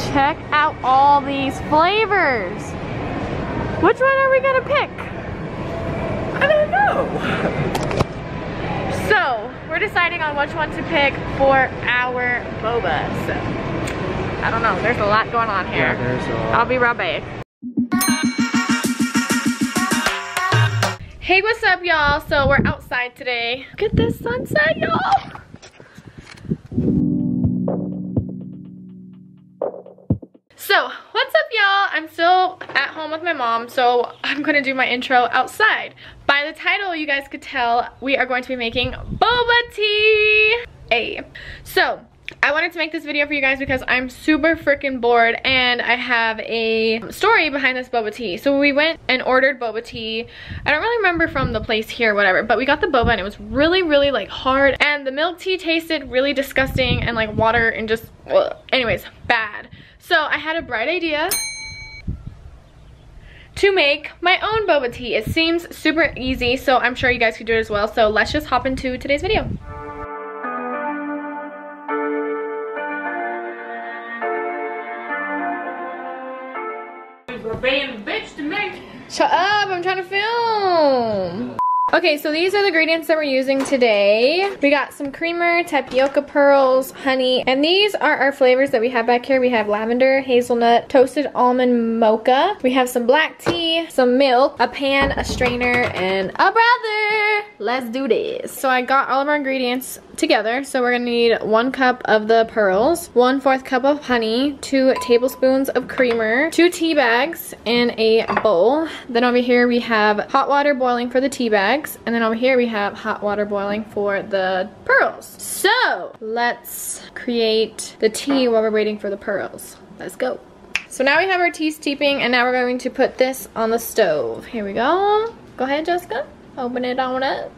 check out all these flavors. Which one are we gonna pick? I don't know. So, we're deciding on which one to pick for our boba. So, I don't know. There's a lot going on here. Yeah, there's a lot. I'll be right back. Hey, what's up, y'all? So, we're outside today. Look at this sunset, y'all. So, what's up, y'all? I'm still at home with my mom, so I'm gonna do my intro outside. By the title, you guys could tell we are going to be making boba tea. Hey. So, I wanted to make this video for you guys because I'm super freaking bored and I have a story behind this boba tea. So we went and ordered boba tea. I don't really remember from the place here or whatever, but we got the boba and it was really, really like hard. And the milk tea tasted really disgusting and like water and just, ugh. Anyways, bad. So I had a bright idea to make my own boba tea. It seems super easy, so I'm sure you guys could do it as well. So let's just hop into today's video. Shut up, I'm trying to film. Okay, so these are the ingredients that we're using today. We got some creamer, tapioca pearls, honey, and these are our flavors that we have back here. We have lavender, hazelnut, toasted almond mocha. We have some black tea, some milk, a pan, a strainer, and a brother. Let's do this. So I got all of our ingredients together. So we're gonna need 1 cup of the pearls, 1/4 cup of honey, 2 tablespoons of creamer, 2 tea bags in a bowl. Then over here we have hot water boiling for the tea bags, and then over here we have hot water boiling for the pearls. So let's create the tea while we're waiting for the pearls. Let's go. So now we have our tea steeping, and now we're going to put this on the stove. Here we go. Go ahead, Jessica. Open it on up.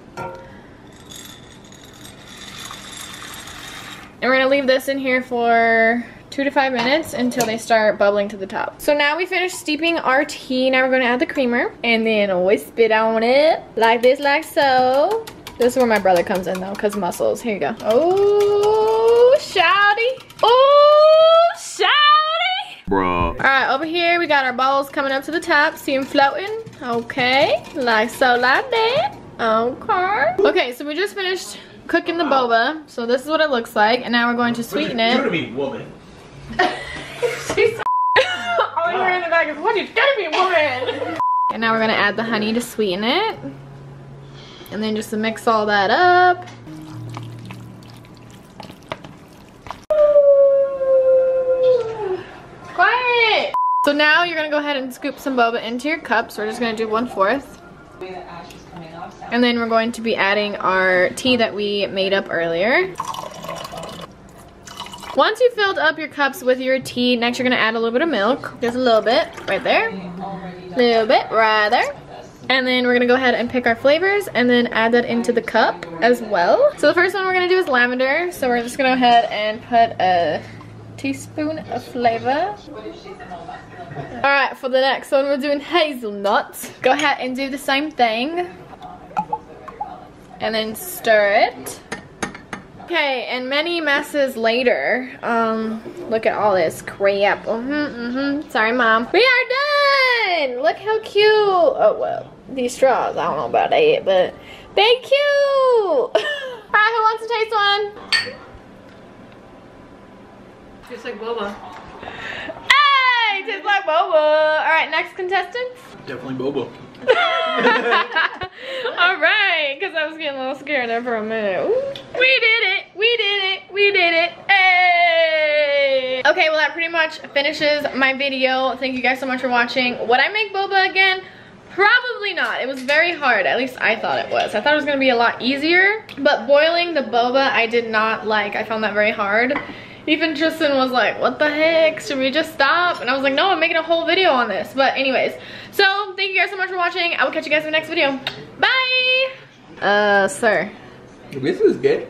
And we're gonna leave this in here for 2 to 5 minutes until they start bubbling to the top. So now we finished steeping our tea. Now we're gonna add the creamer and then whisk it on it like this, like so. This is where my brother comes in though, cause muscles. Here you go. Oh, shouty. Oh, shouty. Bro. All right, over here we got our balls coming up to the top. See them floating? Okay, like so, like that. Okay. Okay, so we just finished cooking the boba, so this is what it looks like, and now we're going to sweeten it. You're gonna be woman. She's all you hear in the back is, what you gonna be, woman? And now we're gonna add the honey to sweeten it, and then just to mix all that up. Quiet. So now you're gonna go ahead and scoop some boba into your cup. So we're just gonna do 1/4. And then we're going to be adding our tea that we made up earlier. Once you filled up your cups with your tea, next you're gonna add a little bit of milk. Just a little bit right there. A little bit right there. And then we're gonna go ahead and pick our flavors and then add that into the cup as well. So the first one we're gonna do is lavender. So we're just gonna go ahead and put a teaspoon of flavor. Alright, for the next one we're doing hazelnut. Go ahead and do the same thing. And then stir it. Okay, and many messes later, look at all this crap. Sorry, Mom. We are done! Look how cute. Oh, well, these straws, I don't know about that, but they cute. Alright, who wants to taste one? Tastes like boba. Hey, tastes like boba. Alright, next contestant. Definitely boba. Alright, because I was getting a little scared there for a minute. Ooh. We did it! We did it! We did it! Hey! Okay, well that pretty much finishes my video. Thank you guys so much for watching. Would I make boba again? Probably not. It was very hard. At least I thought it was. I thought it was going to be a lot easier. But boiling the boba, I did not like. I found that very hard. Even Tristan was like, what the heck? Should we just stop? And I was like, no, I'm making a whole video on this. But anyways, so thank you guys so much for watching. I will catch you guys in the next video. Bye! Sir. This is good.